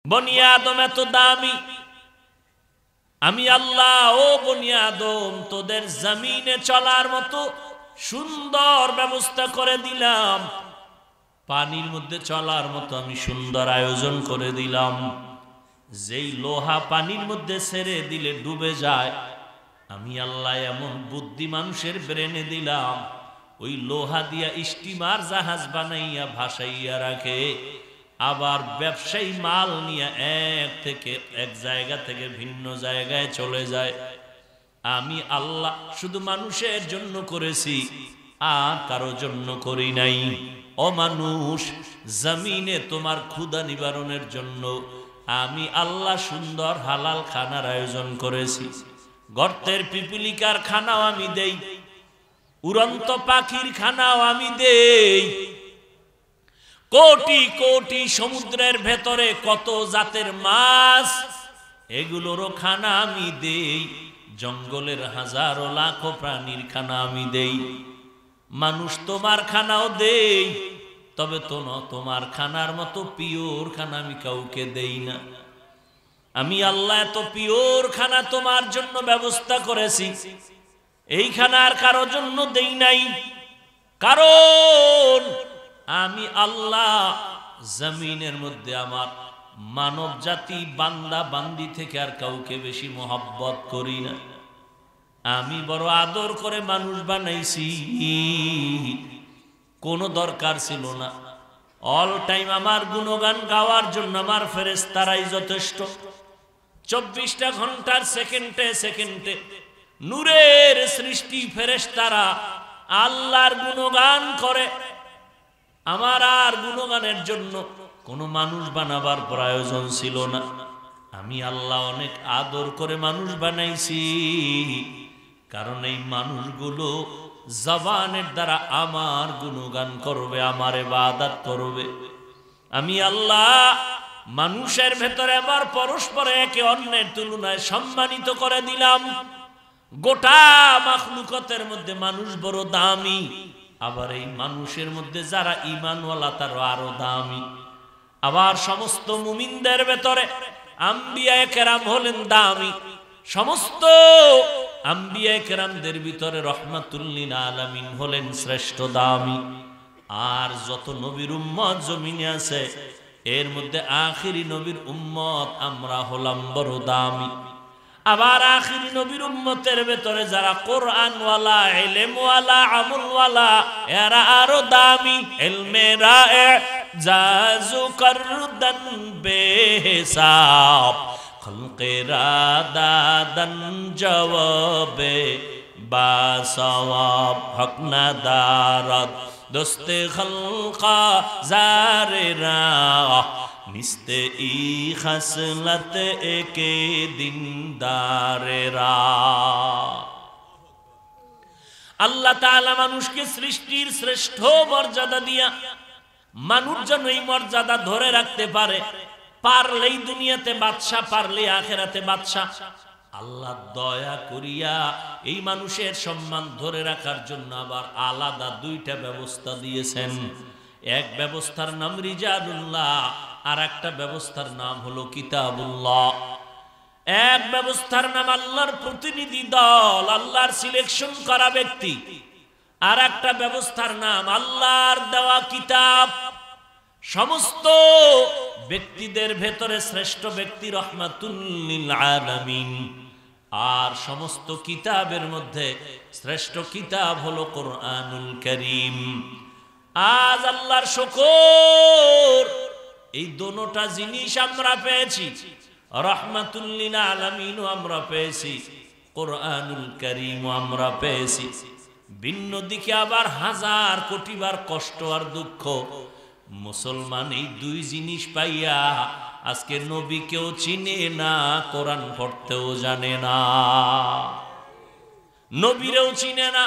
বনি আদম এত দামি, আমি আল্লাহ ও বনি আদম তোদের জমিনে চলার মতো সুন্দর ব্যবস্থা করে দিলাম, পানির মধ্যে চলার মতো আমি সুন্দর আয়োজন করে দিলাম। যেই লোহা পানির মধ্যে ছেড়ে দিলে ডুবে যায়, আমি আল্লাহ এমন বুদ্ধি মানুষের ব্রেনে দিলাম, ওই লোহা দিয়া স্টিমার জাহাজ বানাইয়া ভাসাইয়া রাখে। আবার ব্যবসায়ী মাল নিয়ে এক জায়গা থেকে ভিন্ন জায়গায় চলে যায়। আমি আল্লাহ শুধু মানুষের জন্য করেছি, আর কারো জন্য করি নাই। ও মানুষ, জমিনে তোমার ক্ষুধা নিবারণের জন্য আমি আল্লাহ সুন্দর হালাল খানার আয়োজন করেছি। গর্তের পিপিলিকার খানাও আমি দেই, উড়ন্ত পাখির খানাও আমি দেই, কোটি কোটি সমুদ্রের ভেতরে কত জাতের মাছ, এগুলোরও খানা আমি দেই, জঙ্গলের হাজারো লাখো প্রাণীর খানা আমি দেই। মানুষ তোমার খানাও দেই, তবে তোমার খানার মতো পিওর খানা আমি কাউকে দেই না। আমি আল্লাহ এত পিওর খানা তোমার জন্য ব্যবস্থা করেছি, এই খানা আর কারো জন্য দেই নাই। কারণ আমি আল্লাহ জমিনের মধ্যে আমার মানব জাতি বান্দা বান্দি থেকে আর কাউকে বেশি মোহাব্বত করি না। আমি বড় আদর করে মানুষ বানাইছি, কোনো দরকার ছিল না। অল টাইম আমার গুণগান গাওয়ার জন্য আমার ফেরেশতারাই যথেষ্ট। 24টা ঘন্টার সেকেন্ডে সেকেন্ডে নূরের সৃষ্টি ফেরেশতারা আল্লাহর গুণগান করে। আমার আর গুণগানের জন্য কোনো মানুষ বানাবার প্রয়োজন ছিল না। আমি আল্লাহ অনেক আদর করে মানুষ বানাইছি, কারণ এই মানুষগুলো জবানের দ্বারা আমার গুণগান করবে, আমার ইবাদত করবে। আমি আল্লাহ মানুষের ভেতরে আবার পরস্পরে একে অন্যের তুলনায় সম্মানিত করে দিলাম। গোটা মাখলুকতের মধ্যে মানুষ বড় দামি, আবার এই মানুষের মধ্যে যারা ঈমানওয়ালা তারা আরো দামি। আবার সমস্ত মুমিনদের ভেতরে আম্বিয়ায়ে কেরাম হলেন দামি, সমস্ত আম্বিয়ায়ে কেরামদের ভিতরে রাহমাতুল লিল আলামিন হলেন শ্রেষ্ঠ দামি। আর যত নবীর উম্মত জমিনে আছে, এর মধ্যে আখিরি নবীর উম্মত আমরা হলাম বড় দামি। আবার আখিরি নবীর উম্মতের ভেতরে যারা কোরআনওয়ালা, ইলমওয়ালা, আমলওয়ালা, এরা আরো দামি। ইলমে রায়ে জাজু করদান বেহিসাব, খলকে রাদাদান জওয়াবে বাসওয়াব, হক না দারদ দোস্তে খলকা জারেরা, নিস্তে ই খাসলত একে দিনদারেরা। আল্লাহ তাআলা মানুষকে সৃষ্টির শ্রেষ্ঠ মর্যাদা দিয়া মানুষ যেন এই মর্যাদা ধরে রাখতে পারে, পারলেই দুনিয়াতে বাদশা, পারলে আখেরাতে বাদশা। আল্লাহ দয়া করিয়া এই মানুষের সম্মান ধরে রাখার জন্য আবার আলাদা দুইটা ব্যবস্থা দিয়েছেন। এক ব্যবস্থার নাম রিজালুল্লাহ, আর একটা ব্যবস্থার নাম হলো কিতাবুল্লাহ। এক ব্যবস্থার নাম আল্লাহর প্রতিনিধি দল, আল্লাহর সিলেকশন করা ব্যক্তি, আর একটা ব্যবস্থার নাম আল্লাহর দেওয়া কিতাব। সমস্ত ব্যক্তিদের ভেতরে শ্রেষ্ঠ ব্যক্তি রাহমাতুল লিল আলামিন, আর সমস্ত কিতাবের মধ্যে শ্রেষ্ঠ কিতাব হলো কোরআনুল কারীম। আজ আল্লাহর শুকর, এই দোনোটা জিনিস আমরা পেয়েছি, রাহমাতুল লিল আলামিনও আমরা পেয়েছি, কোরআনুল কারীমও আমরা পেয়েছি। ভিন্ন দিকে আবার হাজার কোটিবার কষ্ট আর দুঃখ। মুসলমান এই দুই জিনিস পাইয়া আজকে নবীকেও চিনে না, কোরআন পড়তেও জানে না, নবীরেও চিনে না।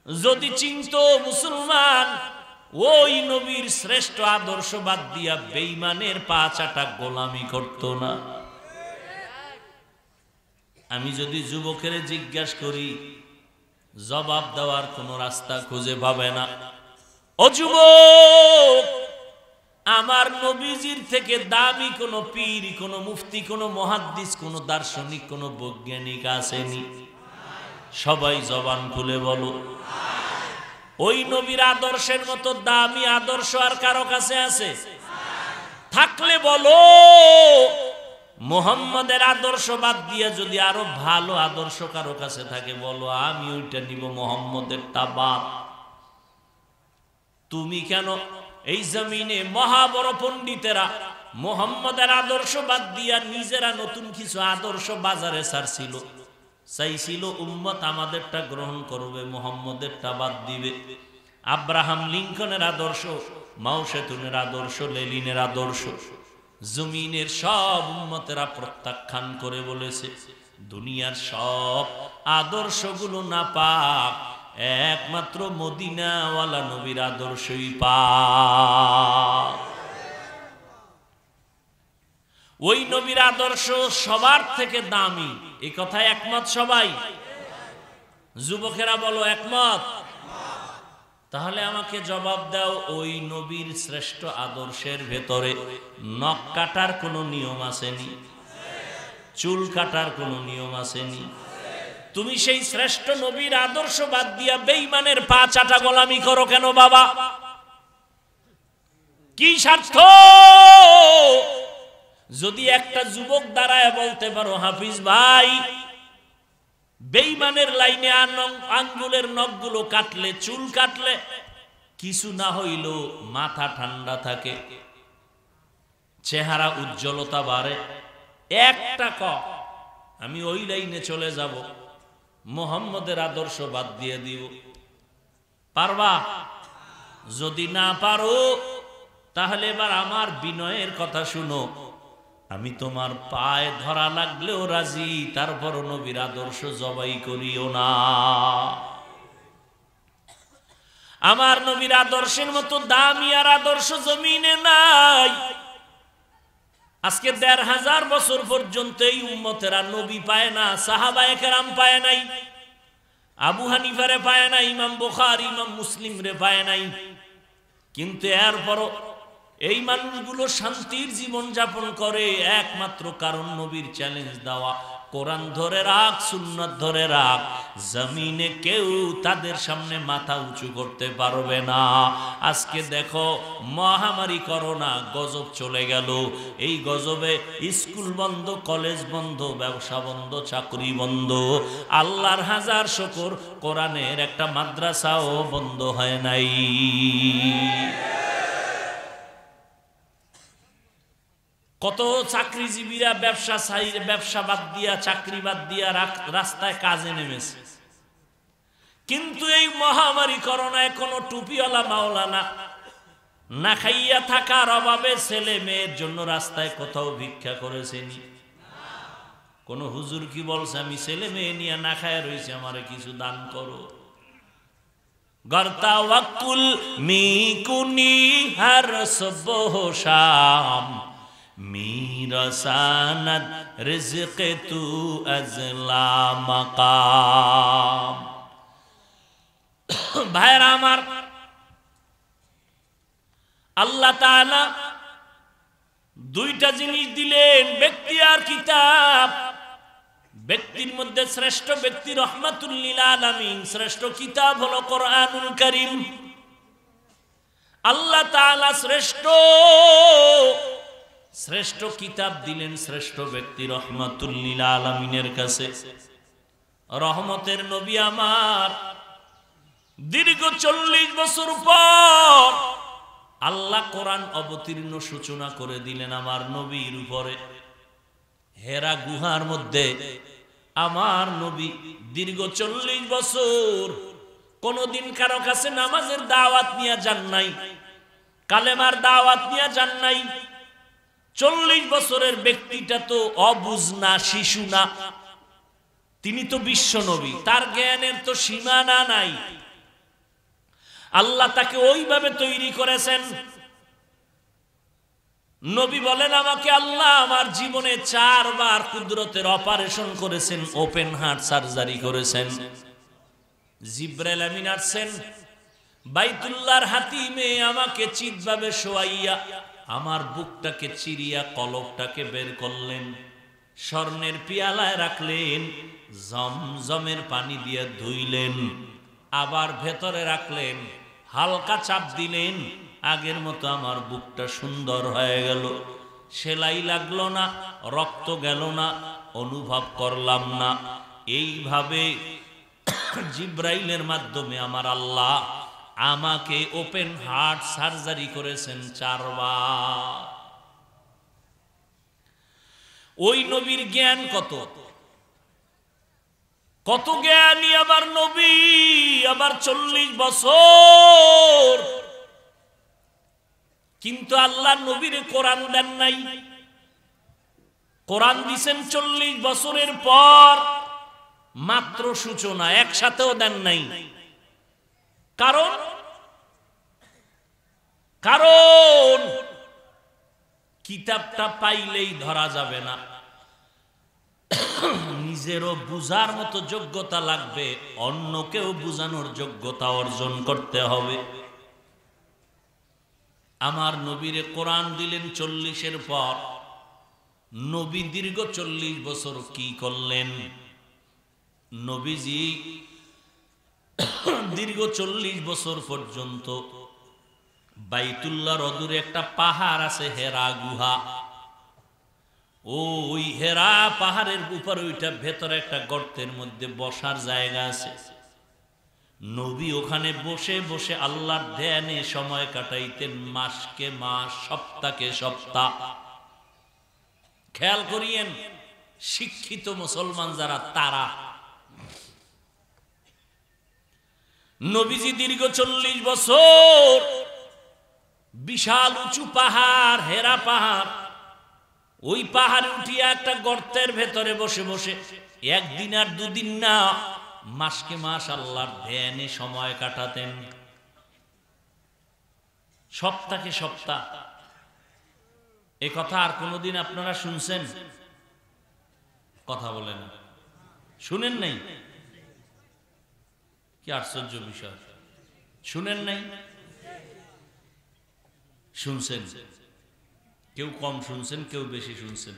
যদি চিনতো মুসলমান, ওই নবীর শ্রেষ্ঠ আদর্শ বাদ দিয়া বেঈমানের পা চাটা গোলামি করত না। আমি যদি যুবকের জিজ্ঞাসা করি, জবাব দেওয়ার কোন রাস্তা খুঁজে পাবে না। ও যুবক, আমার নবীজির থেকে দামি কোন পীর, কোন মুফতি, কোন মুহাদ্দিস, কোন দার্শনিক, কোন বৈজ্ঞানিক আসেনি? সবাই জবান খুলে বলো। ওই নবীর আদর্শের মতো দামি আদর্শ আর কারো কাছে আছে? থাকলে বলো। মুহাম্মাদের আদর্শ বাদ দিয়ে যদি আরো ভালো আদর্শ কারো কাছে থাকে বলো, আমি ওইটা নিব, মুহাম্মাদেরটা বাদ। তুমি কেন? এই জমিনে মহা বড় পণ্ডিতেরা মুহাম্মাদের আদর্শ বাদ দিয়া নিজেরা নতুন কিছু আদর্শ বাজারে ছাড়ছিল, চাইছিল উম্মত আমাদেরটা গ্রহণ করবে, মুহাম্মাদেরটা বাদ দিবে। আব্রাহাম লিঙ্কনের আদর্শ, মাও সেতুনের আদর্শ, লেনিনের আদর্শ জমিনের সব উম্মতেরা প্রত্যাখ্যান করে বলেছে দুনিয়ার সব আদর্শগুলো নাপাক, একমাত্র মদিনাওয়ালা নবীর আদর্শই পাক। ওই নবীর আদর্শ সবার থেকে দামি, এই কথায় একমত সবাই? যুবকেরা বলো একমত? তাহলে আমাকে জবাব দাও, ওই নবীর শ্রেষ্ঠ আদর্শের ভেতরে নখ কাটার কোনো নিয়ম আসেনি? চুল কাটার কোনো নিয়ম আসেনি? তুমি সেই শ্রেষ্ঠ নবীর আদর্শ বাদ দিয়া বেঈমানের পা চাটা গোলামি করো কেন বাবা? কি স্বার্থ? যদি একটা যুবক দাঁড়ায় বলতে পারো, হাফিজ ভাই বেঈমানের লাইনে আঙ্গুলের নখগুলো কাটলে, চুল কাটলে কিছু না হইল মাথা ঠান্ডা থাকে, চেহারা উজ্জ্বলতা বাড়ে, একটা আমি ওই লাইনে চলে যাব, মুহাম্মাদের আদর্শ বাদ দিয়ে দিব, পারবা? যদি না পারো তাহলে এবার আমার বিনয়ের কথা শুনো, আমি তোমার পায়ে ধরা লাগলেও রাজি, তারপর নবীর আদর্শ জবাই করিও না। আমার নবীর আদর্শের মতো দামি আর আদর্শ জমিনে নাই। আজকে ১৫০০ বছর পর্যন্ত এই উম্মতেরা নবী পায় না, সাহাবায়ে কেরাম পায় নাই, আবু হানিফারে পায় নাই, ইমাম বুখারী, ইমাম মুসলিম রে পায় নাই। কিন্তু এরপরও এই মানুষগুলো শান্তির জীবন যাপন করে একমাত্র কারণ নবীর চ্যালেঞ্জ দেওয়া, কোরআন ধরে রাখ, সুন্নাত ধরে রাখ, জমিনে কেউ তাদের সামনে মাথা উঁচু করতে পারবে না। আজকে দেখো মহামারী করোনা, গজব চলে গেল, এই গজবে স্কুল বন্ধ, কলেজ বন্ধ, ব্যবসা বন্ধ, চাকরি বন্ধ, আল্লাহর হাজার শুকর কোরআনের একটা মাদ্রাসাও বন্ধ হয় নাই। কত চাকরিজীবীরা ব্যবসা বাদ দিয়া, চাকরি বাদ দিয়া রাস্তায় কাজে নেমেছে, কিন্তু এই মহামারী করোনায় কোনো টুপিওয়ালা মাওলানা না খাইয়া থাকার অভাবে ছেলে মেয়ের জন্য রাস্তায় কোথাও ভিক্ষা করেছেনি? কোন হুজুর কি বলছে আমি ছেলে মেয়ে নিয়ে না খায় রয়েছে, আমারে কিছু দান করো? গর্তা ওয়াকুল মিকুনি হর সুবহ শাম, মিরাসানাত রিজকে তু আজলা মাকাম। ভাইরা আমার, আল্লাহ তাআলা দুইটা জিনিস দিলেন, ব্যক্তি আর কিতাব। ব্যক্তির মধ্যে শ্রেষ্ঠ ব্যক্তি রহমাতুল লিল আলামিন, শ্রেষ্ঠ কিতাব হলো কোরআনুল কারীম। আল্লাহ তাআলা শ্রেষ্ঠ কিতাব দিলেন শ্রেষ্ঠ ব্যক্তি রহমাতুল লিল আলামিনের কাছে। রহমতের নবী আমার দীর্ঘ ৪০ বছর পর আল্লাহ কোরআন অবতীর্ণ সূচনা করে দিলেন আমার নবীর উপরে। হেরা গুহার মধ্যে আমার নবী দীর্ঘ ৪০ বছর কোনদিন কারো কাছে নামাজের দাওয়াত নিয়ে যান নাই, কালেমার দাওয়াত নিয়ে যান নাই। ৪০ বছরের ব্যক্তিটা তো অবুঝ না, শিশু না, তিনি তো বিশ্ব নবী, তার জ্ঞানের তো সীমানা নাই। আল্লাহ তাকে ওইভাবে তৈরি করেছেন। নবী বলেন, আমাকে আল্লাহ আমার জীবনে ৪ বার কুদরতের অপারেশন করেছেন, ওপেন হার্ট সার্জারি করেছেন। জিবরাইল আমিন আসছেন বাইতুল্লাহর হাতিমে আমাকে চিৎভাবে শোয়াইয়া আমার বুকটাকে চিরিয়া কলবটাকে বের করলেন, স্বর্ণের পিয়ালায় রাখলেন, জমজমের পানি দিয়ে ধুইলেন, আবার ভেতরে রাখলেন, হালকা চাপ দিলেন, আগের মতো আমার বুকটা সুন্দর হয়ে গেল। সেলাই লাগলো না, রক্ত গেল না, অনুভব করলাম না। এইভাবে জিব্রাইলের মাধ্যমে আমার আল্লাহ আমাকে ওপেন হার্ট সার্জারি করেছেন 4 বার। ওই নবীর জ্ঞান কত কত জ্ঞানী আবার নবী, আবার 40 বছর, কিন্তু আল্লাহ নবীরে কোরআন দেন নাই। কোরআন দিছেন 40 বছরের পর, মাত্র সূচনা, একসাথেও দেন নাই। কারণ কারণ কিতাবটা পাইলেই ধরা যাবে না, নিজেরও বুঝার মতো যোগ্যতা লাগবে, অন্যকেও বুঝানোর যোগ্যতা অর্জন করতে হবে। আমার নবীরে কোরআন দিলেন 40-এর পর। নবী দীর্ঘ 40 বছর কি করলেন? নবীজি দীর্ঘ 40 বছর পর্যন্ত বাইতুল্লাহর অদূরে একটা পাহাড় আছে, হেরা গুহা। ওই হেরা পাহাড়ের উপর, ওইটা ভেতরে একটা গর্তের মধ্যে বসার জায়গা আছে। নবী ওখানে বসে বসে আল্লাহর ধ্যানে সময় কাটাইতেন, মাসকে মাস, সপ্তাহকে সপ্তাহ। খেয়াল করিয়েন, শিক্ষিত মুসলমান যারা তারা, নবীজি দীর্ঘ 40 বছর বিশাল উঁচু পাহাড়, হেরা পাহাড়, ওই পাহাড়ে উঠিয়া একটা গর্তের ভেতরে বসে বসে একদিন আর দুদিন না, মাসকে মাস আল্লাহর ধ্যানে সময় কাটাতেন, সপ্তাহকে সপ্তাহ। এ কথা আর কোনদিন আপনারা শুনছেন? কথা বলেন, শুনেন নাই? কি আশ্চর্য বিষয়, শুনেন নাই? শুনছেন, কেউ কম শুনছেন, কেউ বেশি শুনছেন।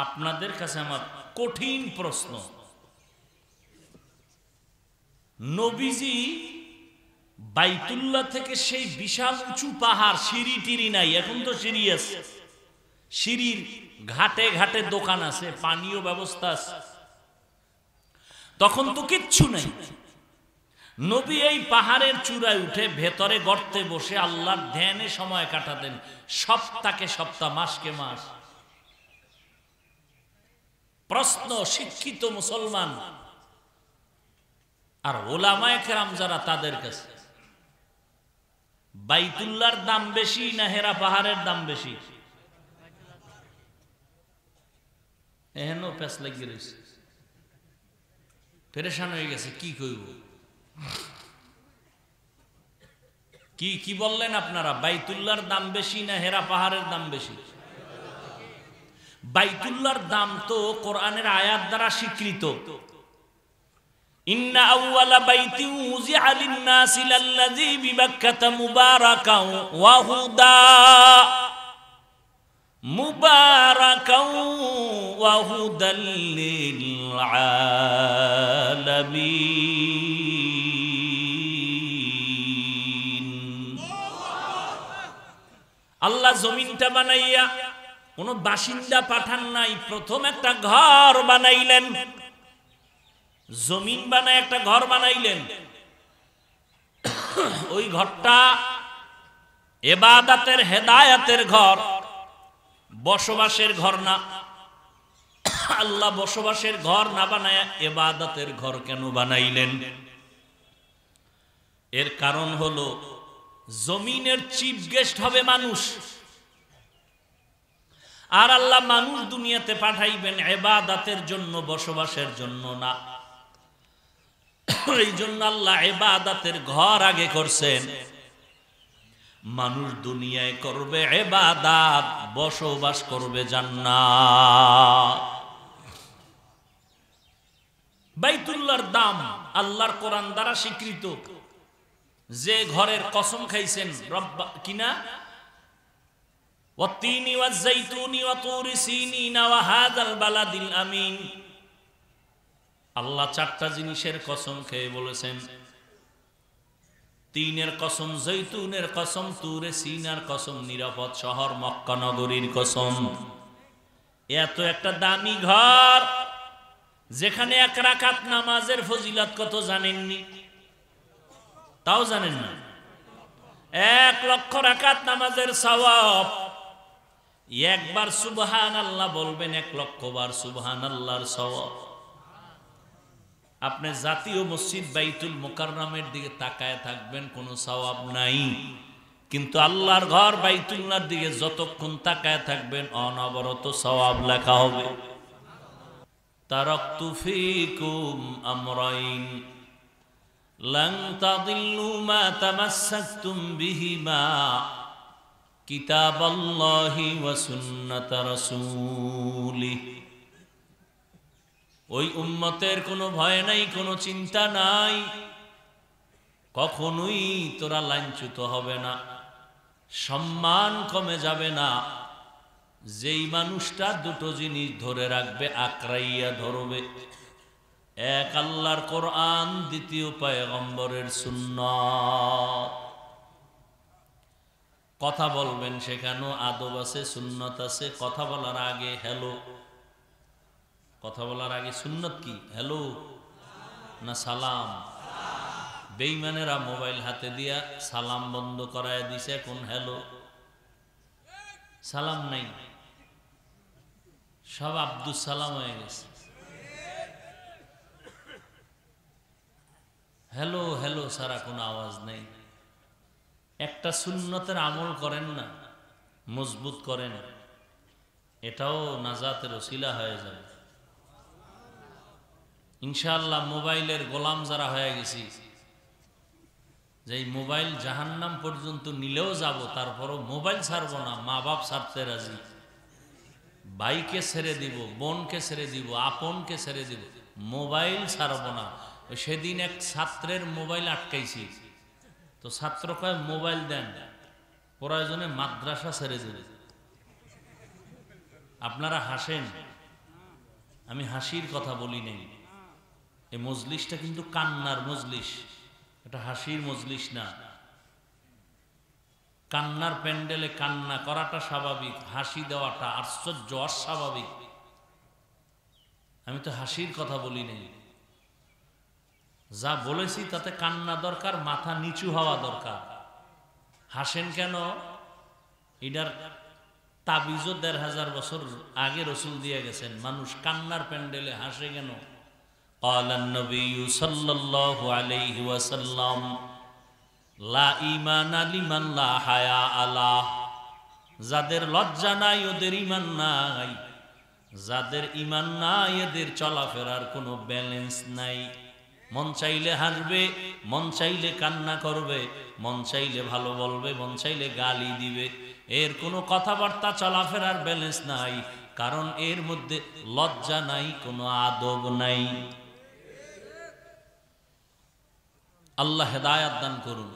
আপনাদের কাছে আমার কঠিন প্রশ্ন, নবীজি বাইতুল্লাহ থেকে সেই বিশাল উঁচু পাহাড়, সিঁড়ি টিরি নাই, এখন তো সিঁড়ি আছে, সিঁড়ির ঘাটে ঘাটে দোকান আছে, পানীয় ব্যবস্থা আছে, তখন তো কিচ্ছু নেই। নবী এই পাহাড়ের চূড়ায় উঠে ভেতরে গর্তে বসে আল্লাহর ধ্যানে সময় কাটাতেন, সপ্তাহকে সপ্তাহ, মাসকে মাস। প্রশ্ন, শিক্ষিত মুসলমান আর ওলামায়ে কেরাম যারা, তাদের কাছে বাইতুল্লাহর দাম বেশি না হেরা পাহাড়ের দাম বেশি? এহেনও পেছ লাগিয়ে রয়েছে, পেরেশান হয়ে গেছে, কি কইব? কি বললেন আপনারা? বাইতুল্লাহর দাম বেশি না হেরা পাহাড়ের দাম বেশি? বাইতুল্লাহর দাম তো কোরআনের আয়াত দ্বারা স্বীকৃত। ইন্না আউওয়ালা বাইতিন উযিআ লিন-নাসি লাল্লাযী বিবাক্কাতা মুবারাকাও ওয়া হুদা, মুবারাকাও ওয়া হুদাল লিল আলামিন। আল্লাহ জমিনটা বানাইয়া কোন বাসিন্দা পাঠান নাই, প্রথম একটা ঘর বানাইলেন, জমিন বানায় একটা ঘর বানাইলেন। ওই ঘরটা ইবাদতের, হেদায়েতের ঘর, বসবাসের ঘর না। আল্লাহ বসবাসের ঘর না বানায় ইবাদতের ঘর কেন বানাইলেন? এর কারণ হলো, জমিনের চিফ গেস্ট হবে মানুষ, আর আল্লাহ মানুষ দুনিয়াতে পাঠাইবেন ইবাদতের জন্য, বসবাসের জন্য না। এই জন্য আল্লাহ ইবাদতের ঘর আগে করছেন। মানুষ দুনিয়ায় করবে ইবাদত, বসবাস করবে জান্নাত। বাইতুল্লাহর দাম আল্লাহর কোরআন দ্বারা স্বীকৃত। যে ঘরের কসম খাইছেন রব্বা কিনা, ওয়াত-তিনি ওয়াজ-যাইতুনি ওয়া তুরি সিনিনা ওয়া হাযাল বালাদিল আমিন। আল্লাহ চারটা জিনিসের কসম খেয়ে বলেছেন, তিনের কসম, জৈতুনের কসম, তুরে সিনার কসম, নিরাপদ শহর মক্কা নগরীর কসম। এত একটা দামি ঘর যেখানে এক রাকাত নামাজের ফজিলত কত জানেননি? তাও জানেন না? 1,00,000 রাকাত নামাজের সওয়াব। একবার সুবহানাল্লাহ বলবেন, 1,00,000 বার সুবহানাল্লাহর সওয়াব। আপনি জাতীয় মসজিদ বাইতুল মুকাররমের দিকে তাকায় থাকবেন, কোনো সওয়াব নাই, কিন্তু আল্লাহর ঘর বাইতুল্লাহর দিকে যতক্ষণ তাকায় থাকবেন অনবরত সওয়াব লেখা হবে। তারাকতু ফীকুম আমরাইন লান তাদিল্লু মা তামাসসাকতুম বিহিমা কিতাবাল্লাহি ওয়া সুন্নাত রাসূলিহি। ওই উম্মতের কোনো ভয় নাই, কোনো চিন্তা নাই, কখনোই তোরা লাঞ্ছিত হবে না, সম্মান কমে যাবে না। যেই মানুষটা দুটো জিনিস ধরে রাখবে, আকরাইয়া ধরবে, এক আল্লাহর কোরআন, দ্বিতীয় পয়গম্বরের সুন্নাত। কথা বলবেন সেখানেও আদব আছে, সুন্নত আছে। কথা বলার আগে হ্যালো, কথা বলার আগে সুন্নত কি? হ্যালো না সালাম? বেঈমানেরা মোবাইল হাতে দিয়া সালাম বন্ধ করায় দিছে, এখন হ্যালো, সালাম নাই, সব আব্দুস সালাম হয়ে গেছে। হ্যালো হ্যালো সারা কোনো আওয়াজ নেই। একটা সুন্নতের আমল করেন না, মজবুত করেন, এটাও নাজাতের ওসিলা হয়ে যাবে ইনশাআল্লাহ। মোবাইলের গোলাম যারা হয়ে গেছি, যে মোবাইল জাহান্নাম পর্যন্ত নিলেও যাব, তারপরও মোবাইল ছাড়বো না, মা বাপ ছাড়তে রাজি, ভাইকে ছেড়ে দিব, বোনকে ছেড়ে দিব, আপনকে ছেড়ে দিব, মোবাইল ছাড়বো না। সেদিন এক ছাত্রের মোবাইল আটকাইছি, তো ছাত্র কয় মোবাইল দেন, প্রয়োজনে মাদ্রাসা ছেড়ে দেবে। আপনারা হাসেন, আমি হাসির কথা বলি নাই। এই মজলিসটা কিন্তু কান্নার মজলিস, এটা হাসির মজলিস না। কান্নার প্যান্ডেলে কান্না করাটা স্বাভাবিক, হাসি দেওয়াটা আশ্চর্য অস্বাভাবিক। আমি তো হাসির কথা বলি নাই। যা বলেছি তাতে কান্না দরকার, মাথা নিচু হওয়া দরকার। হাসেন কেন? এটার তাবিজও ১৫০০ বছর আগে রসুল দিয়ে গেছেন। মানুষ কান্নার প্যান্ডেলে হাসে কেন? قال النبي صلى الله عليه وسلم لا ঈমান লিমান লা হায়া له। যাদের লজ্জা নাই ওদের ঈমান নাই, যাদের ঈমান নাই এদের চলাফেরার কোনো ব্যালেন্স নাই। মন চাইলে হাসবে, মন চাইলে কান্না করবে, মন চাইলে ভালো বলবে, মন চাইলে গালি দিবে, এর কোনো কথাবার্তা চলাফেরার ব্যালেন্স নাই, কারণ এর মধ্যে লজ্জা নাই, কোনো আদব নাই। আল্লাহ হেদায়াত দান করুন।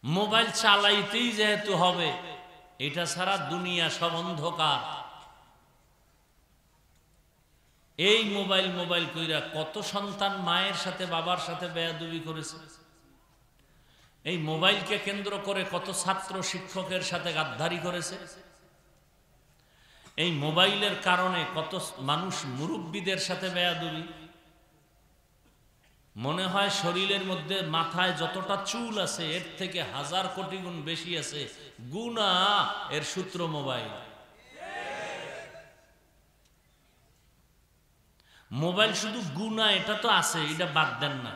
মোবাইল চালাইতেই যেহেতু হবে, এটা ছাড়া দুনিয়া সব অন্ধকার। এই মোবাইল মোবাইল কইরা কত সন্তান মায়ের সাথে বাবার সাথে বেয়াদবি করেছে। এই মোবাইলকে কেন্দ্র করে কত ছাত্র শিক্ষকের সাথে গাদ্দারি করেছে। এই মোবাইলের কারণে কত মানুষ মুরব্বীদের সাথে বেয়াদবি। মনে হয় শরীরের মধ্যে মাথায় যতটা চুল আছে এর থেকে 1000 কোটি গুণ বেশি আছে গুনাহ, এর সূত্র মোবাইল। মোবাইল শুধু গুনাহ এটা তো আছে, এটা বাদ দেন না,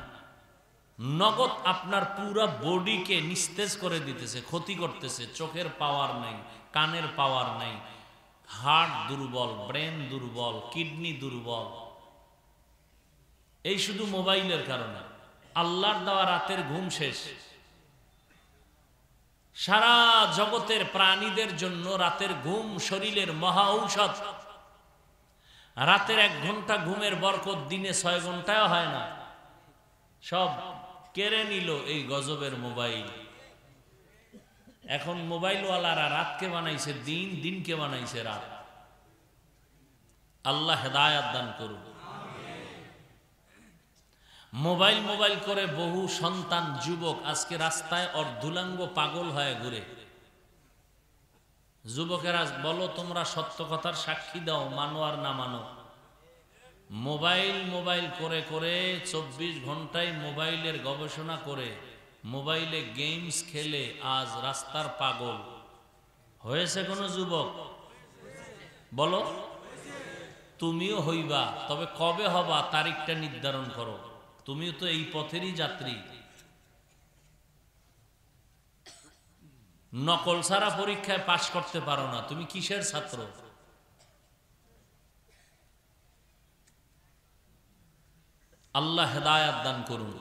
নগদ আপনার পুরো বডিকে নিস্তেজ করে দিতেছে, ক্ষতি করতেছে। চোখের পাওয়ার নাই, কানের পাওয়ার নাই, হার্ট দুর্বল, ব্রেন দুর্বল, কিডনি দুর্বল, এই শুধু মোবাইলের কারণে। আল্লাহর দেওয়া রাতের ঘুম শেষ। সারা জগতের প্রাণীদের জন্য রাতের ঘুম শরীরের মহা ঔষধ। রাতের 1 ঘন্টা ঘুমের বরকত দিনে 6 ঘন্টায় হয় না। সব কেড়ে নিল এই গজবের মোবাইল। এখন মোবাইলওয়ালারা রাতকে বানাইছে দিন, দিনকে বানাইছে রাত। আল্লাহ হেদায়াত দান করুন। মোবাইল মোবাইল করে বহু সন্তান যুবক আজকে রাস্তায় অর্ধুলাঙ্গ পাগল হয়ে ঘুরে। যুবকেরা বলো, তোমরা সত্য কথার সাক্ষী দাও, মানো আর না মানো। মোবাইল মোবাইল করে করে 24 ঘন্টায় মোবাইলের গবেষণা করে মোবাইলে গেমস খেলে আজ রাস্তার পাগল হয়েছে কোনো যুবক? বলো, তুমিও হইবা, তবে কবে হবা তারিখটা নির্ধারণ করো। তুমিও তো এই পথেরই যাত্রী। নকল ছাড়া পরীক্ষায় পাশ করতে পারো না, তুমি কিসের ছাত্র? আল্লাহ হেদায়াত দান করুন।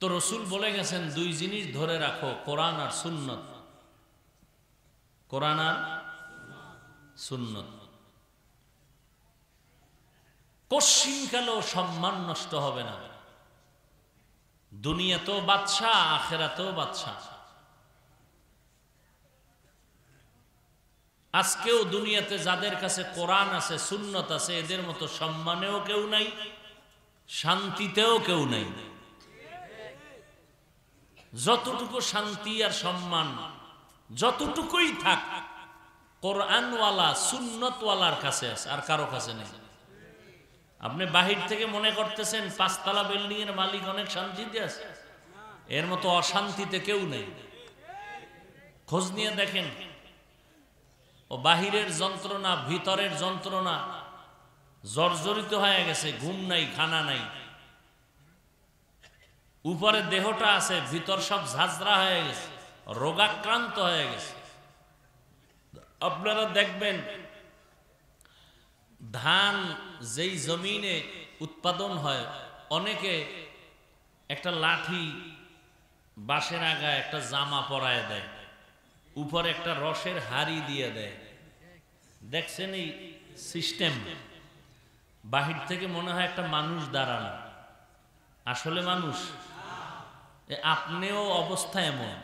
তো রসুল বলে গেছেন, দুই জিনিস ধরে রাখো, কোরআন আর সুন্নত। কোরআন আর সুন্নত। কশিনকালেও সম্মান নষ্ট হবে না। দুনিয়াতেও বাদশা, আখেরাতেও বাদশা। আজকেও দুনিয়াতে যাদের কাছে কোরআন আছে, সুন্নত আছে, এদের মতো সম্মানেও কেউ নাই, শান্তিতেও কেউ নাই। যতটুকু শান্তি আর সম্মান যতটুকুই থাক, কোরআনওয়ালা সুন্নতওয়ালার কাছে আছে, আর কারো কাছে নেই। আপনি বাহির থেকে মনে করতেছেন 5 তলা বিল্ডিং এর মালিক অনেক শান্তিতে আছে, এর মতো অশান্তিতে কেউ নেই। খোঁজ নিয়ে দেখেন, ও বাহিরের যন্ত্রণা ভিতরের যন্ত্রণা জর্জরিত হয়ে গেছে, ঘুম নাই, খানা নাই। উপরে দেহটা আছে, ভিতর সব ঝাঁঝরা হয়ে গেছে, রোগাক্রান্ত হয়ে গেছে। আপনারা দেখবেন, ধান যেই জমিনে উৎপাদন হয়, অনেকে একটা লাঠি বাঁশের আগায় একটা জামা পরায় দেয়, উপরে একটা রসের হাড়ি দিয়ে দেয়। দেখছেন এই সিস্টেম? বাহির থেকে মনে হয় একটা মানুষ দাঁড়ানো, আসলে মানুষ। আপনিও অবস্থা এমন,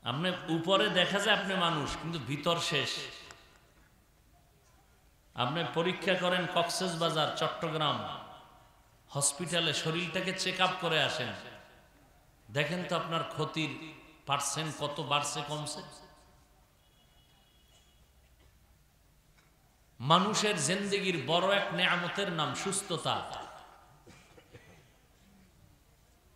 আপনি উপরে দেখা যায় আপনি মানুষ, কিন্তু ভিতর শেষ। আপনি পরীক্ষা করেন কক্সবাজার, চট্টগ্রাম হসপিটালে, শরীরটাকে চেক আপ করে আসেন, দেখেন তো আপনার ক্ষতির পার্সেন্ট কত বাড়ছে কমছে। মানুষের জিন্দেগির বড় এক নেয়ামতের নাম সুস্থতা।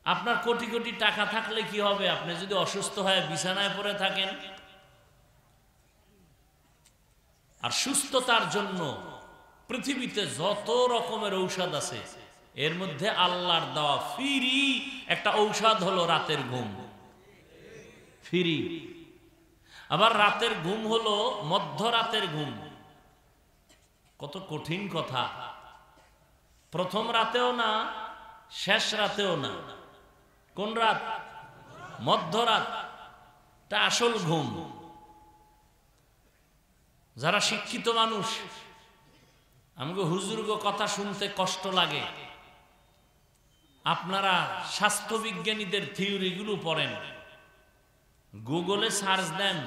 আপনার কোটি কোটি টাকা থাকলে কি হবে, আপনি যদি অসুস্থ হয়ে বিছানায় পড়ে থাকেন? আর সুস্থতার জন্য পৃথিবীতে যত রকমের ঔষধ আছে, এর মধ্যে আল্লাহর দেওয়া ফ্রি একটা ঔষধ হলো রাতের ঘুম। ফ্রি। আবার রাতের ঘুম হলো মধ্যরাতের ঘুম। কত কঠিন কথা! প্রথম রাতেও না, শেষ রাতেও না। কোন রাত? মধ্যরাত। তা আসল ঘুম। যারা শিক্ষিত মানুষ, আমাকে হুজুরগো কথা শুনতে কষ্ট লাগে, আপনারা স্বাস্থ্যবিজ্ঞানীদের থিওরিগুলো পড়েন, গুগলে সার্চ দেন,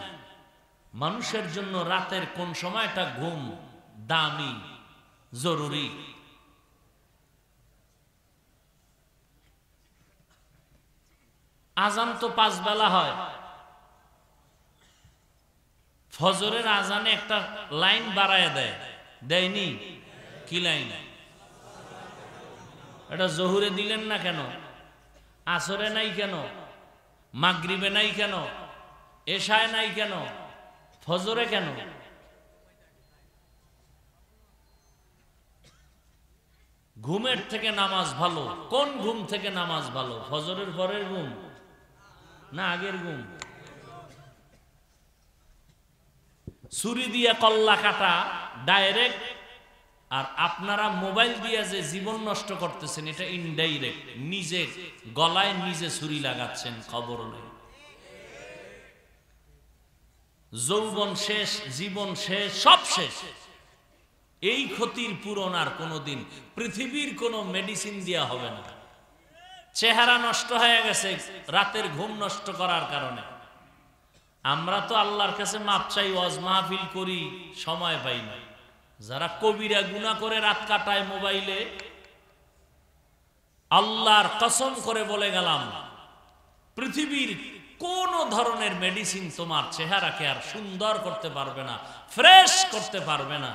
মানুষের জন্য রাতের কোন সময়টা ঘুম দামি, জরুরি। আজান তো 5 বেলা হয়, ফজরের আজানে একটা লাইন বাড়ায় দেয়, দেয়নি? কি লাইন? এটা জহুরে দিলেন না কেন? আসরে নাই কেন? মাগরিবে নাই কেন? এশায় নাই কেন? ফজরে কেন? ঘুমের থেকে নামাজ ভালো। কোন ঘুম থেকে নামাজ ভালো? ফজরের পরের ঘুম না আগের ঘুম? ছুরি দিয়ে কল্লা কাটা ডাইরেক্ট, আর আপনারা মোবাইল দিয়ে যে জীবন নষ্ট করতেছেন, এটা ইনডাইরেক্ট। নিজে গলায় নিজে ছুরি লাগাচ্ছেন, খবর নেই। যৌবন শেষ, জীবন শেষ, সব শেষ। এই ক্ষতির পূরণ আর কোনোদিন পৃথিবীর কোনো মেডিসিন দেয়া হবে না। চেহারা নষ্ট হয়ে গেছে রাতের ঘুম নষ্ট করার কারণে। আমরা তো আল্লাহর কাছে মাপ চাই, ওয়াজ মাহফিল করি, সময় পাই না। যারা কবিরা গুনাহ করে রাত কাটায় মোবাইলে, আল্লাহর কসম করে বলে গেলাম, পৃথিবীর কোন ধরনের মেডিসিন তোমার চেহারাকে আর সুন্দর করতে পারবে না, ফ্রেশ করতে পারবে না,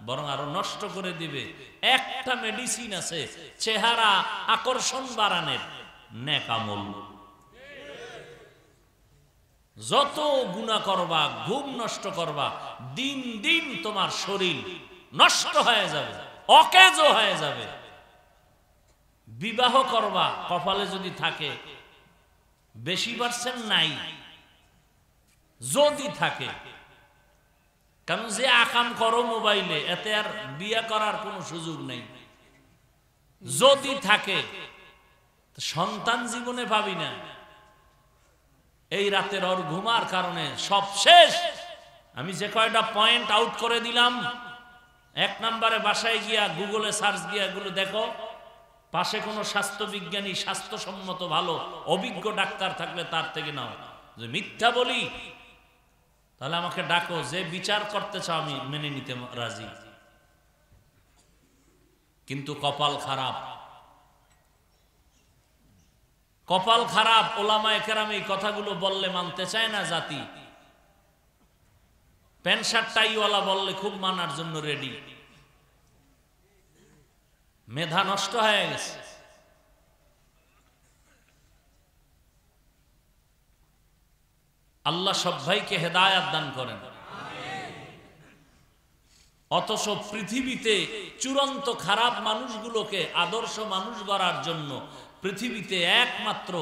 বরং আরো নষ্ট করে দিবে। একটা মেডিসিন আছে চেহারা আকর্ষণ বাড়ানোর, নেক আমল। যত গুনাহ করবা, ঘুম নষ্ট করবা, দিন দিন তোমার শরীর নষ্ট হয়ে যাবে, অকেজ হয়ে যাবে। বিবাহ করবা, কপালে যদি থাকে, বেশি পার্সেন্ট নাই, যদি থাকে, কারণ যে আকাম করো মোবাইলে, এতে আর বিয়ে করার কোনো সুযোগ নেই। যদি থাকে, সন্তান জীবনে পাবি না। এই রাতের ওর ঘুমার কারণে সব শেষ। আমি যে কয়টা পয়েন্ট আউট করে দিলাম, 1 নম্বরে বাসায় গিয়া গুগলে সার্চ দিয়া এগুলো দেখো। পাশে কোনো স্বাস্থ্য বিজ্ঞানী, স্বাস্থ্যসম্মত ভালো অভিজ্ঞ ডাক্তার থাকলে তার থেকে নাও। যে মিথ্যা বলি তাহলে আমাকে ডাকো, যে বিচার করতে চাও আমি মেনে নিতে রাজি। কিন্তু কপাল খারাপ, কপাল খারাপ। ওলামায়ে কেরাম এই কথাগুলো বললে মানতে চায় না জাতি। প্যান্ট শার্ট টাইওয়ালা বললে খুব মানার জন্য রেডি। মেধা নষ্ট হয়ে গেছে। আল্লাহ সব ভাইকে হেদায়াত দান করেন। অথচ পৃথিবীতে চূড়ান্ত খারাপ মানুষগুলোকে আদর্শ মানুষ গড়ার জন্য পৃথিবীতে একমাত্র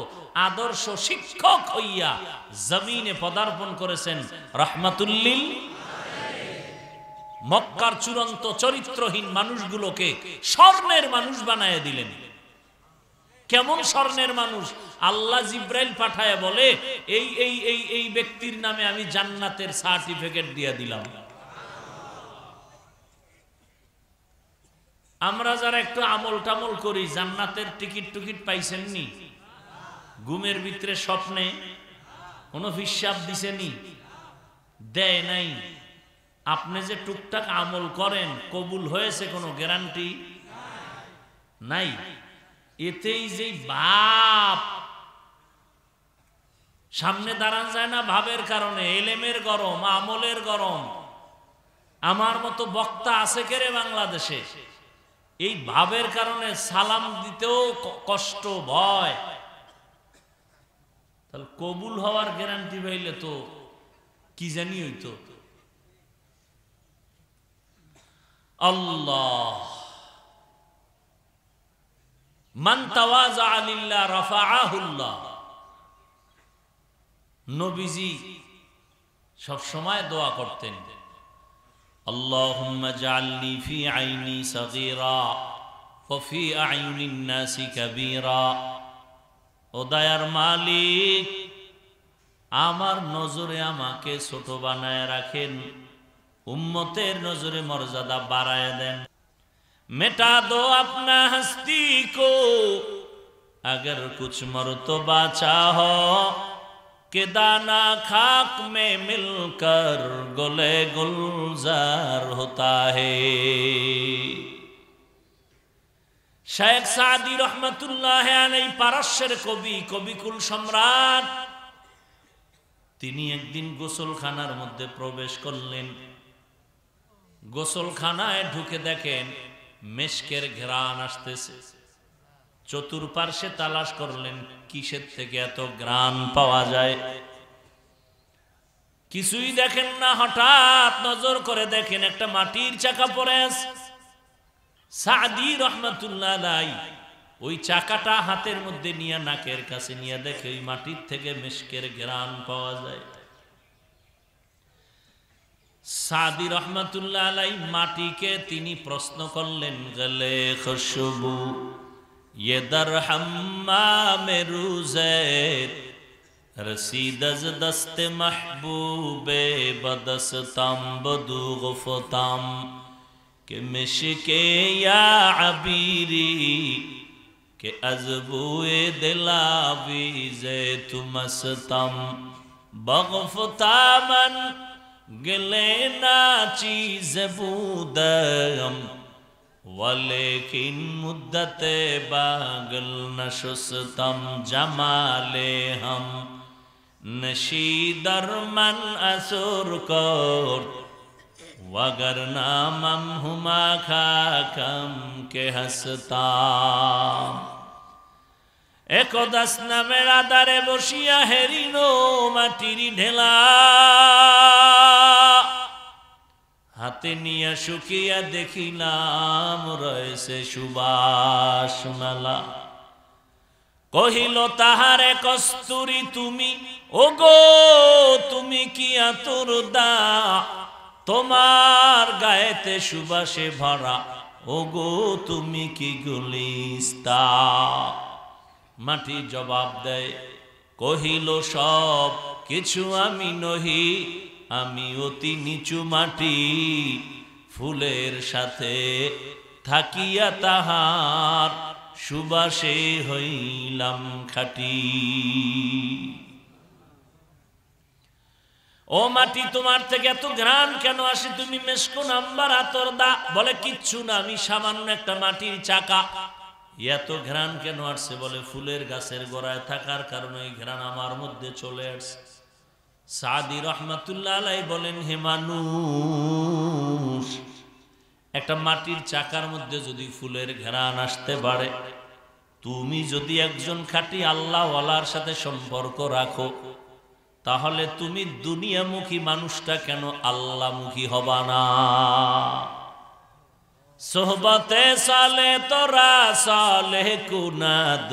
আদর্শ শিক্ষক হইয়া জমিনে পদার্পণ করেছেন রাহমাতুল্লিল। মক্কার চূড়ান্ত চরিত্রহীন মানুষগুলোকে স্বর্ণের মানুষ বানায় দিলেন। কেমন স্বর্ণের মানুষ? আল্লাহ জিব্রাইল পাঠায় বলে, এই এই এই এই ব্যক্তির নামে আমি জান্নাতের সার্টিফিকেট দিয়ে দিলাম। আমরা যারা একটু আমল টামল করি, জান্নাতের টিকিট টুকিট পাইছেননি? ঘুমের ভিতরে স্বপ্নে কোনো হিসাব দিছেনি? দেয় নাই। আপনি যে টুকটাক আমল করেন, কবুল হয়েছে কোনো গ্যারান্টি নাই। এতেই যে বাপ সামনে দাঁড়ান যায় না, ভাবের কারণে। এলেমের গরম, আমলের গরম। আমার মতো বক্তা আছে কে রে বাংলাদেশে? এই ভাবের কারণে সালাম দিতেও কষ্ট, ভয়। তাহলে কবুল হওয়ার গ্যারান্টি পাইলে তো কি জানি হইতো। আল্লাহ মান তাওয়াজা লিল্লাহ রাফাআহুল্লাহ। নবীজি সব সময় দোয়া করতেন, আল্লাহুম্মা জাআলনি ফি আইনি সাগীরা ওয়া ফি আইনিন নাসি কাবীরা। ও দয়ার মালিক, আমার নজরে আমাকে ছোট বানায় রাখেন, উম্মতের নজরে মর্যাদা বাড়ায় দেন। मिटा दो अपना हस्ती को अगर कुछ मर्तबा चाहो कि दाना खाक में मिलकर गुले गुलजार होता है। शेख सादी रहमतुल्लाह अलैहि पारस्যের কবি, কবিকুল সম্রাট, তিনি একদিন গোসলখানার মধ্যে প্রবেশ করলেন। গোসলখানায় ঢুকে দেখেন মেশকের ঘ্রাণ আসতেছে। চতুর্পার্শ্বে তালাশ করলেন কিসের থেকে এত ঘ্রাণ পাওয়া যায়। কিছুই দেখেন না। হঠাৎ নজর করে দেখেন একটা মাটির চাকা পড়ে আছে। সাদি রহমাতুল্লাহ আলাইহি ওই চাকাটা হাতের মধ্যে নিয়ে নাকের কাছে নিয়ে দেখে ওই মাটির থেকে মেশকের ঘ্রাণ পাওয়া যায়। সাদি রহমাতুল্লাহ আলাইহি মাটিকে তিনি প্রশ্ন করলেন, গলে খুশবু ये दर हम्माम रोज़े رسید از دست محبوب بدستم بدو غفتم که مشک یا عبیری که از بوی دلاویز تو مستم بغفتا من گلینا چیز بودم ولیکن مدت باگل نشستم جمال هم نشی در من اثر کرد وگرنه ممهما خاکم که هستم একদাস নামের আধারে বসিয়া হেরিনো মাটির ঢেলা হাতে নিয়া শুকিয়া দেখিলাম রয়েছে সুবাস মেলা কহিল তাহারে কস্তুরী তুমি ওগো তুমি কি আতর দা তোমার গায়েতে সুবাসে ভরা ওগো তুমি কি গুলিস্তা মাটি জবাব দেয় কহিল সব কিছু আমি নহি আমি অতি নিচু মাটি ফুলের সাথে থাকিয়া তাহার সুবাসে হইলাম খাটি ও মাটি তোমার থেকে এত ঘ্রাণ কেন আসে তুমি মেশকো নাম্বার আতর দা বলে কিচ্ছু না আমি সামান্য একটা মাটির চাকা এত ঘ্রাণ কেন আসছে বলে ফুলের গাছের গোড়ায় থাকার কারণে এই ঘ্রাণ আমার মধ্যে চলে আসছে সাদি রহমাতুল্লাহ আলাইহি বলেন হে মানুষ একটা মাটির চাকার মধ্যে যদি ফুলের ঘ্রাণ আসতে পারে তুমি যদি একজন খাঁটি আল্লাহওয়ালার সাথে সম্পর্ক রাখো তাহলে তুমি দুনিয়ামুখী মানুষটা কেন আল্লাহমুখী হবা না সোহবতে সালে তোরা সালেহ কুনাদ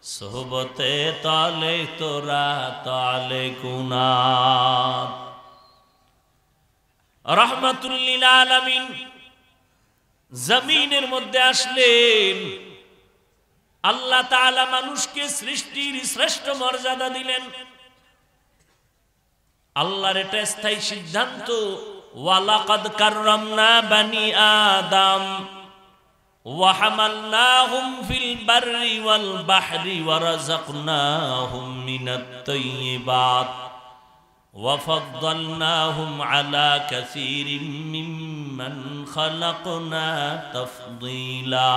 সোহবতে তালে তোরা তালে কুনাদ রাহমাতুল লিল আলামিন জমিনের মধ্যে আসলেন আল্লাহ তাআলা মানুষকে সৃষ্টির শ্রেষ্ঠ মর্যাদা দিলেন আল্লাহর এটা স্থায়ী সিদ্ধান্ত ওয়ালাকাদ কাররামনা বানি আদম ওয়া হামালনাহুম ফিল বাররি ওয়াল বাহরি ওয়া রাযাকনাহুম মিনাত তাইয়্যিবাত ওয়া ফাদ্দালনাহুম আলা কাসীরিম মিম্মান খালাকনা তাফদীলা